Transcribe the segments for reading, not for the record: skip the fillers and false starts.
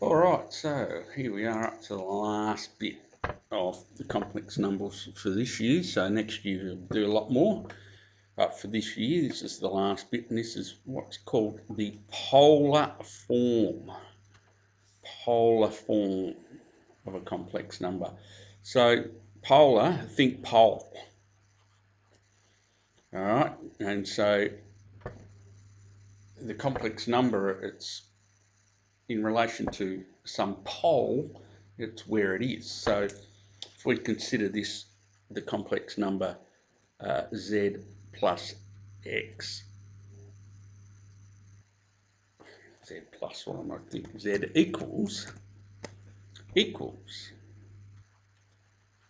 All right, so here we are up to the last bit of the complex numbers for this year. So next year we'll do a lot more. But for this year, this is the last bit, and this is what's called the polar form. Polar form of a complex number. So polar, think pole. All right, and so the complex number, it's in relation to some pole, it's where it is. So if we consider this the complex number z plus x, z plus what am I thinking? Z equals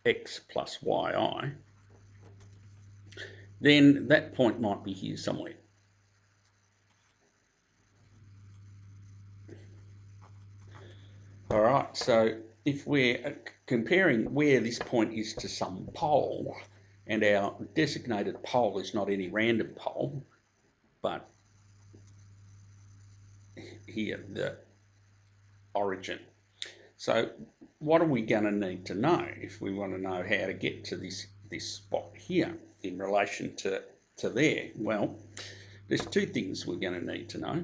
x plus yi, then that point might be here somewhere. All right, so if we're comparing where this point is to some pole, and our designated pole is not any random pole, but here, the origin. So what are we going to need to know if we want to know how to get to this spot here in relation to there? Well, there's two things we're going to need to know.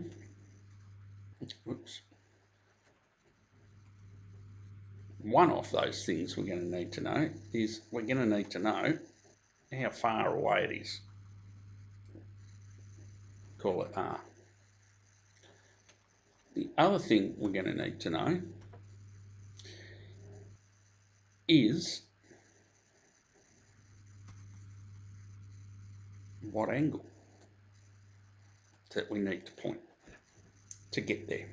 Oops. One of those things we're going to need to know is we're going to need to know how far away it is. Call it R. The other thing we're going to need to know is what angle that we need to point to get there.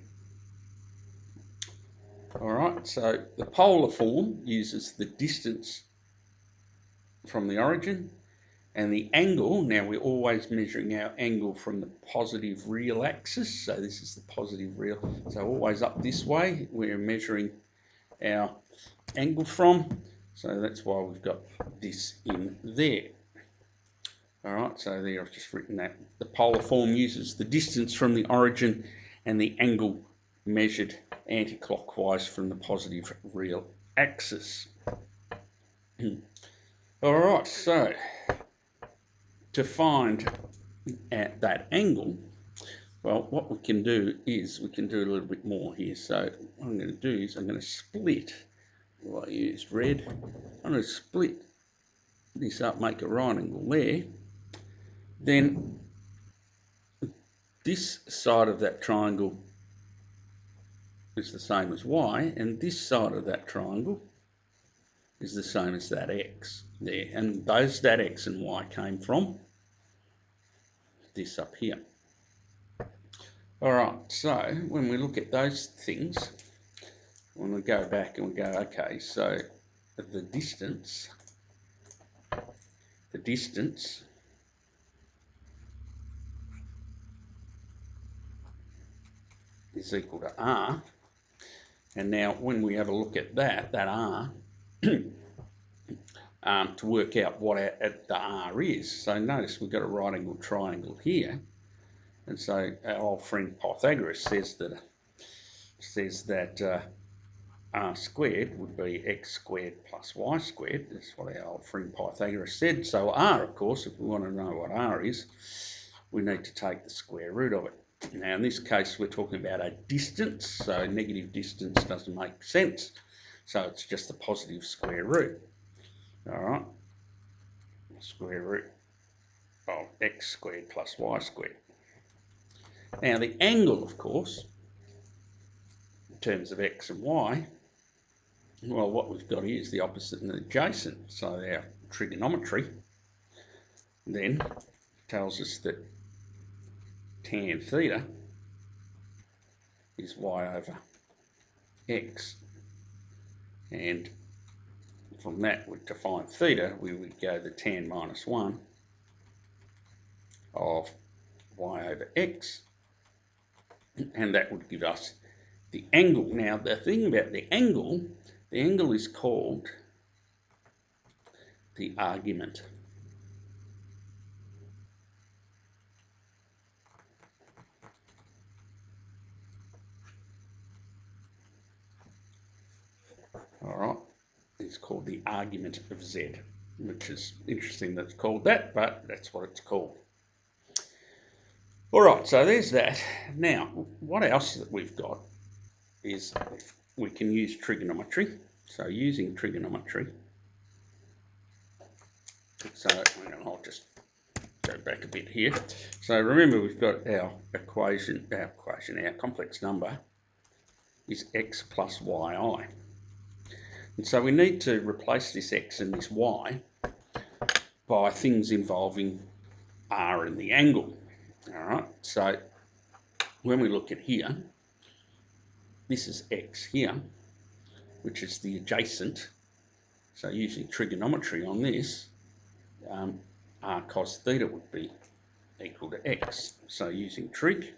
All right, so the polar form uses the distance from the origin and the angle. Now we're always measuring our angle from the positive real axis. So this is the positive real. So always up this way, we're measuring our angle from. So that's why we've got this in there. All right, so there I've just written that. The polar form uses the distance from the origin and the angle measured anti-clockwise from the positive real axis. All right, so to find that angle, well, what we can do is we can do a little bit more here. So what I'm going to do is I'm going to split, well, I used red, I'm going to split this up, make a right angle there. Then this side of that triangle is the same as y, and this side of that triangle is the same as that x there. And that x and y came from this up here. All right, so when we look at those things, when we go back and we go, okay, so the distance is equal to r. And now when we have a look at that r, to work out what the r is, so notice we've got a right angle triangle here. And so our old friend Pythagoras says that r squared would be x squared plus y squared. That's what our old friend Pythagoras said. So r, of course, if we want to know what r is, we need to take the square root of it. Now, in this case, we're talking about a distance, so negative distance doesn't make sense. So it's just the positive square root. All right, square root of x squared plus y squared. Now, the angle, of course, in terms of x and y, well, what we've got here is the opposite and the adjacent. So our trigonometry then tells us that tan theta is y over x. And from that, to find theta, we would go the tan minus 1 of y over x. And that would give us the angle. Now, the thing about the angle is called the argument. All right, it's called the argument of z, which is interesting that it's called that, but that's what it's called. All right, so there's that. Now, what else that we've got is we can use trigonometry. So using trigonometry, so I'll just go back a bit here. So remember, we've got our equation, our complex number is x plus yi. And so we need to replace this x and this y by things involving r and the angle. All right, so when we look at here, this is x here, which is the adjacent. So using trigonometry on this, r cos theta would be equal to x. So using trigonometry,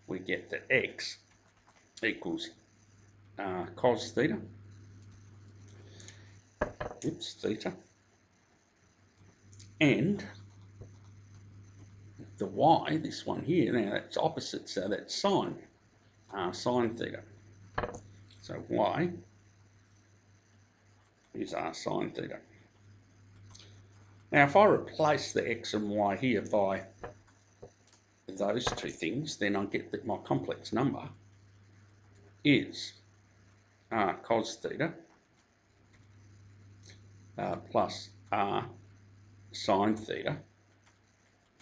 we get that x equals cos theta, theta, and the y, this one here, now that's opposite, so that's sine, sine theta. So y is r sine theta. Now if I replace the x and y here by those two things, then I get that my complex number is r cos theta plus r sine theta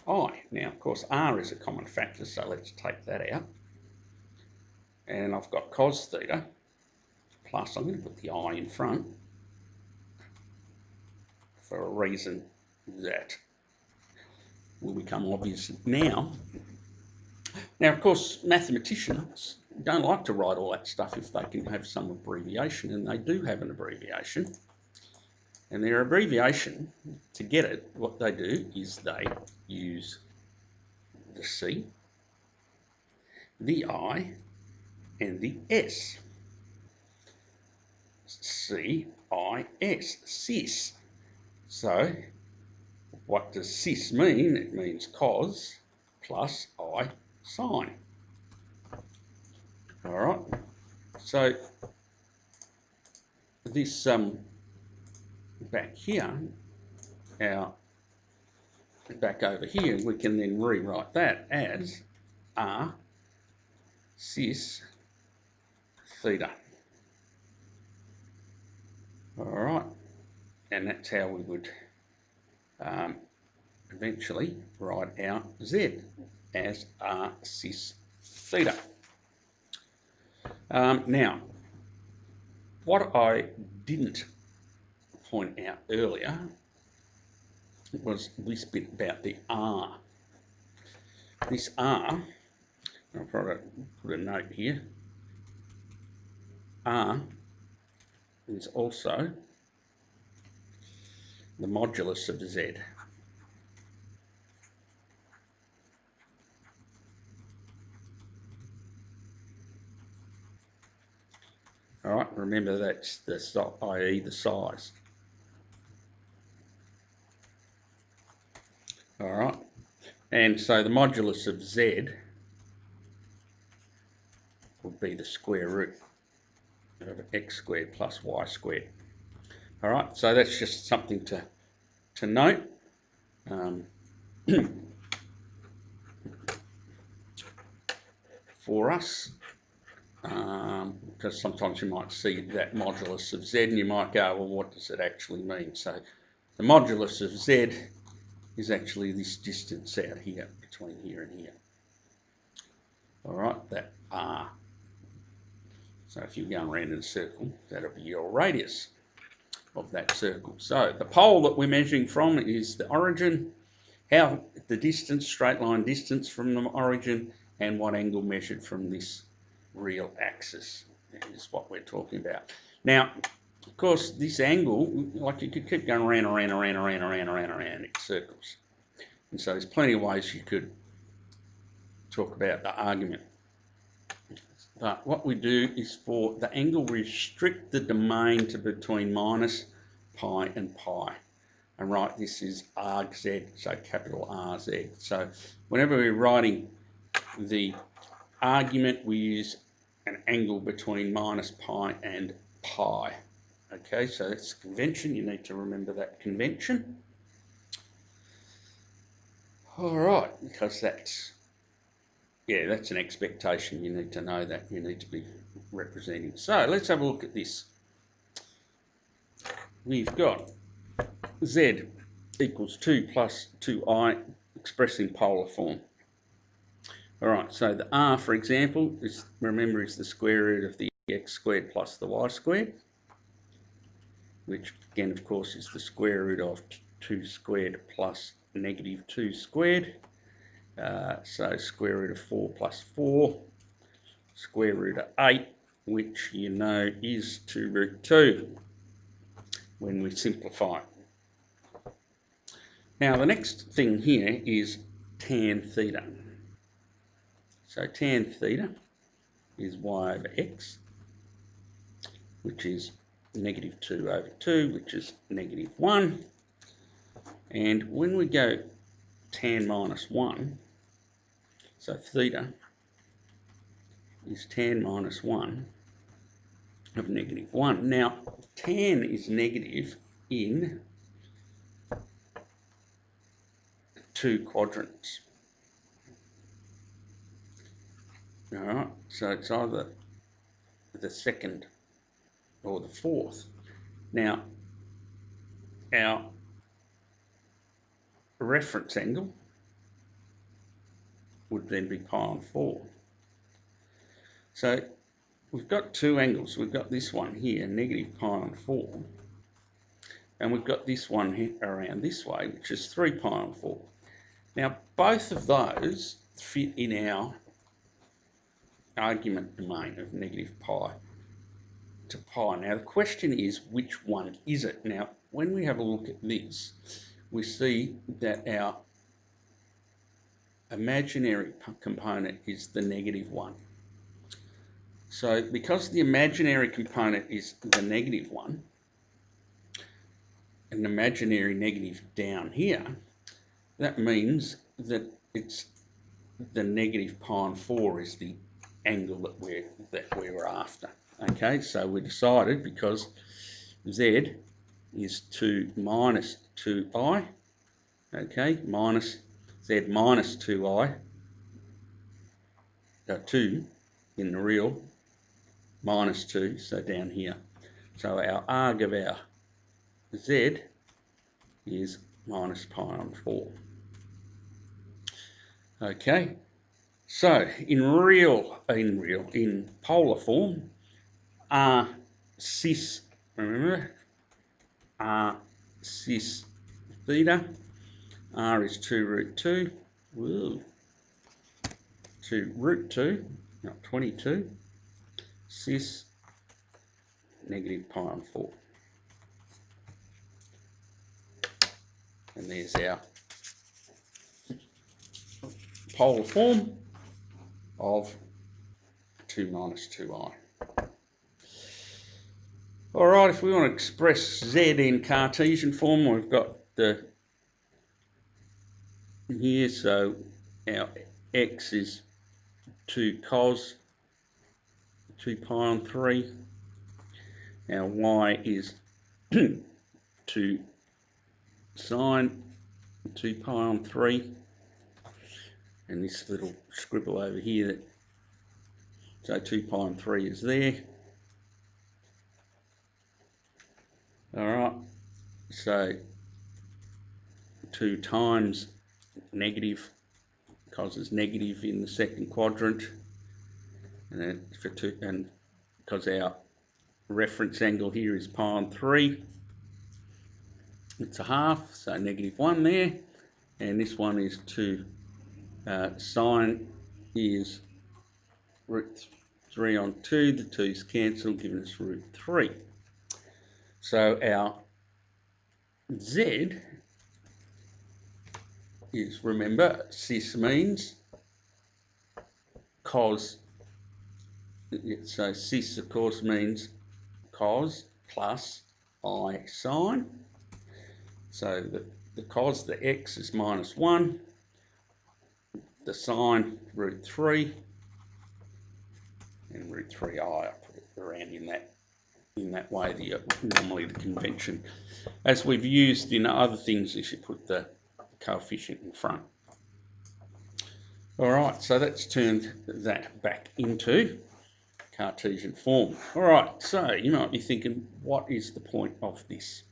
I. Now, of course, r is a common factor, so let's take that out. And I've got cos theta plus, I'm going to put the I in front for a reason that will become obvious now. Now, of course, mathematicians don't like to write all that stuff if they can have some abbreviation, and they do have an abbreviation. And their abbreviation, to get it, what they do is they use the C, the I, and the S. C-I-S, cis. So, what does cis mean? It means cos plus I sine. All right. So, this back here, back over here, we can then rewrite that as r cis theta. All right, and that's how we would eventually write out z as r cis theta. Now, what I didn't point out earlier was this bit about the r. This r, I'll probably put a note here, r is also the modulus of z. All right, remember that's the i.e. the size. All right, and so the modulus of z would be the square root of x squared plus y squared. All right, so that's just something to note. For us, because sometimes you might see that modulus of z and you might go, well, what does it actually mean? So the modulus of z is actually this distance out here between here and here. All right, that r. So if you're going around in a circle, that'll be your radius of that circle. So the pole that we're measuring from is the origin, how the distance, straight line distance from the origin, and what angle measured from this real axis is what we're talking about. Now, of course, this angle, like you could keep going around in circles. And so there's plenty of ways you could talk about the argument. But what we do is for the angle, restrict the domain to between minus pi and pi. and write this as argz, so capital RZ. So whenever we're writing the argument, we use an angle between minus pi and pi. Okay, so that's convention. You need to remember that convention. All right, because that's an expectation. You need to know that. You need to be representing. So let's have a look at this. We've got z equals 2 plus 2i expressed in polar form. All right, so the r, for example, remember is the square root of the x squared plus the y squared, which again, of course, is the square root of 2 squared plus negative 2 squared. So square root of 4 plus 4, square root of 8, which you know is 2 root 2 when we simplify it. Now the next thing here is tan theta. So tan theta is y over x, which is negative 2 over 2, which is negative 1. And when we go tan minus 1, so theta is tan minus 1 of negative 1. Now, tan is negative in 2 quadrants. All right, so it's either the second or the fourth. Now, our reference angle would then be pi on 4. So we've got 2 angles. We've got this one here, negative pi on 4. And we've got this one here around this way, which is 3 pi on 4. Now, both of those fit in our argument domain of negative pi to pi. Now, the question is, which one is it? Now, when we have a look at this, we see that our imaginary component is the negative 1. So, because the imaginary component is the negative 1, an imaginary negative down here, that means that it's the negative pi on 4 is the angle that we're after. Okay, so we decided because z is 2 minus 2i, okay, minus z minus 2i, 2 in the real, minus 2, so down here. So our arg of our z is minus pi on 4. Okay, so in polar form, r cis, remember, r cis theta, r is 2 root 2, woo, 2 root 2, not 22, cis negative pi on 4. And there's our polar form of 2 minus 2i. All right, if we want to express z in Cartesian form, we've got the here, so our x is 2 cos 2 pi on 3. Our y is 2 sine 2 pi on 3. And this little scribble over here, so 2 pi on 3 is there. All right, so 2 times negative, because it's negative in the second quadrant, and then for 2, and because our reference angle here is pi on 3, it's a half, so negative 1 there, and this one is 2 sine is root 3 on 2, the 2's cancel, giving us root 3. So our z is, remember, cis means cos, so cis of course means cos plus I sine. So the cos, the x is -1, the sine √3, and √3i. I put it around in that way, normally the convention. As we've used in other things, is you put the coefficient in front. All right, so that's turned that back into Cartesian form. All right, so you might be thinking, what is the point of this?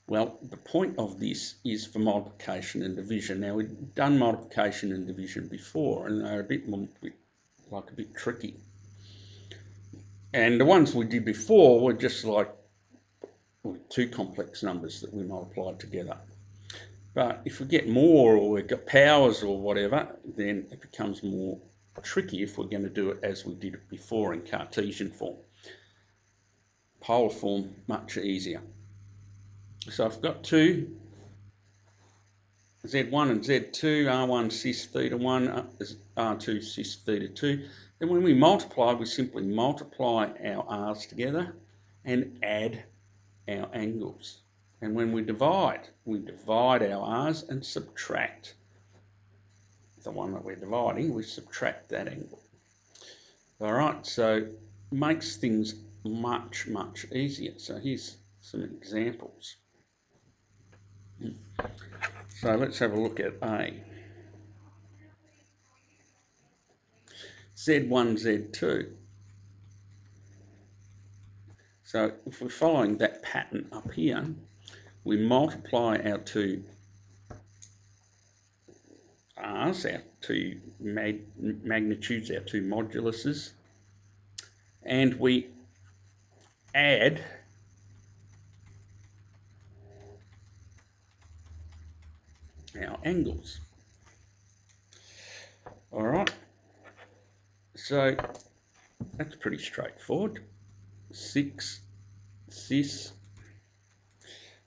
Well, the point of this is for multiplication and division. Now, we've done multiplication and division before, and they're a bit tricky. And the ones we did before were just like two complex numbers that we multiplied together. But if we get more, or we've got powers or whatever, then it becomes more tricky if we're going to do it as we did it before in Cartesian form. Polar form, much easier. So I've got two, Z1 and Z2, R1 cis theta 1, R2 cis theta 2. Then when we multiply, we simply multiply our R's together and add our angles. And when we divide our R's and subtract the one that we're dividing, we subtract that angle. All right, so makes things much, much easier. So here's some examples. So let's have a look at A. Z1, Z2. So if we're following that pattern up here, we multiply our two R's, our two magnitudes, our two moduluses, and we add our angles. All right, so that's pretty straightforward. 6 cis.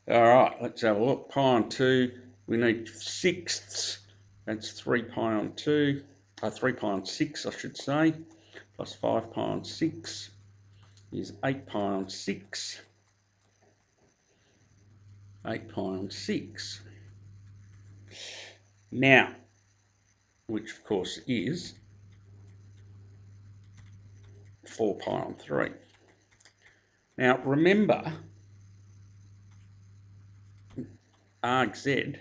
All right, let's have a look. Pi on 2, we need sixths. That's 3 pi on 2, 3 pi on 6, I should say, plus 5 pi on 6 is 8 pi on 6. 8 pi on 6. Now, which of course is 4 pi on 3. Now remember, argz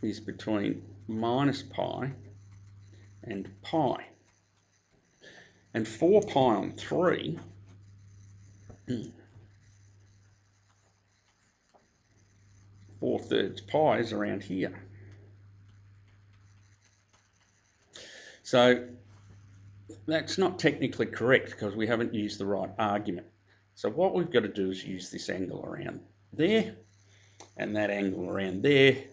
is between minus pi and pi. And 4 pi on 3 4/3 pi is around here. So that's not technically correct because we haven't used the right argument. So what we've got to do is use this angle around there and that angle around there.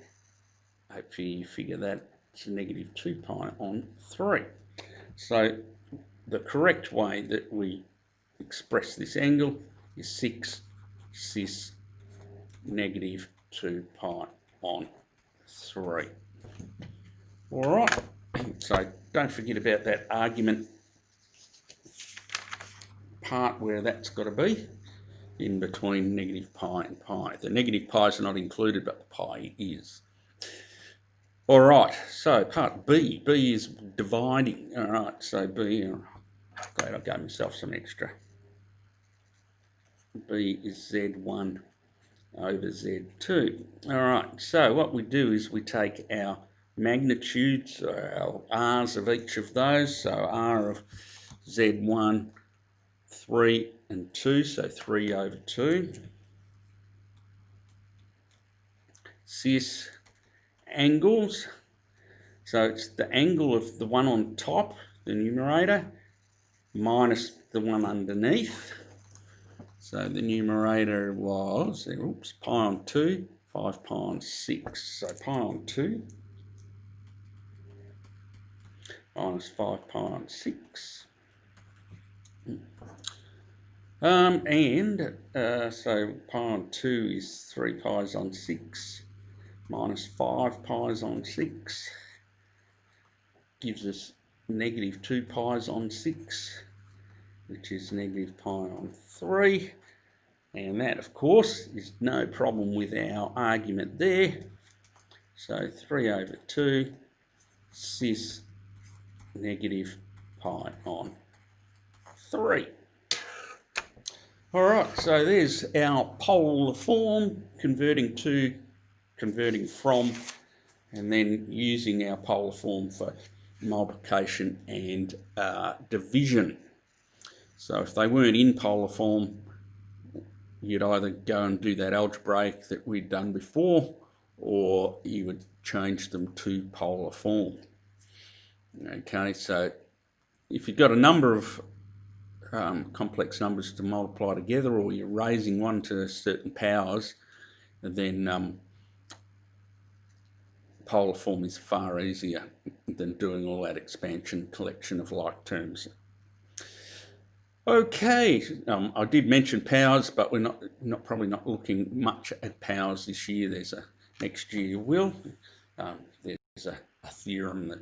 Hopefully you figure that it's -2 pi on 3. So the correct way that we express this angle is 6 cis -2 pi on 3. All right, so don't forget about that argument part where that's got to be in between -pi and pi. The negative pi's are not included, but the pi is. All right, so part B. B is dividing. All right, so B, glad I gave myself some extra. B is Z1 over Z2. All right, so what we do is we take our magnitudes, our R's of each of those. So R of Z1, 3 and 2, so 3 over 2. Cis angles, so it's the angle of the one on top, the numerator, minus the one underneath. So the numerator was, oops, pi on 2, 5 pi on 6. So pi on 2 minus 5 pi on 6. So pi on 2 is 3 pi's on 6 minus 5 pi's on 6 gives us -2 pi's on 6, which is -pi on 3. And that, of course, is no problem with our argument there. So 3 over 2 cis negative pi on 3. All right, so there's our polar form, converting to, converting from, and then using our polar form for multiplication and division. So if they weren't in polar form, you'd either go and do that algebraic that we'd done before, or you would change them to polar form. Okay, so if you've got a number of complex numbers to multiply together, or you're raising one to certain powers, then polar form is far easier than doing all that expansion collection of like terms. Okay, I did mention powers, but we're probably not looking much at powers this year. There's a next year you will. There's a theorem that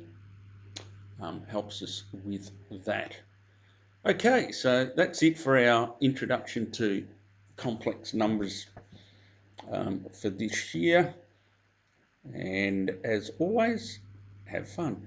helps us with that. Okay, so that's it for our introduction to complex numbers for this year. And as always, have fun.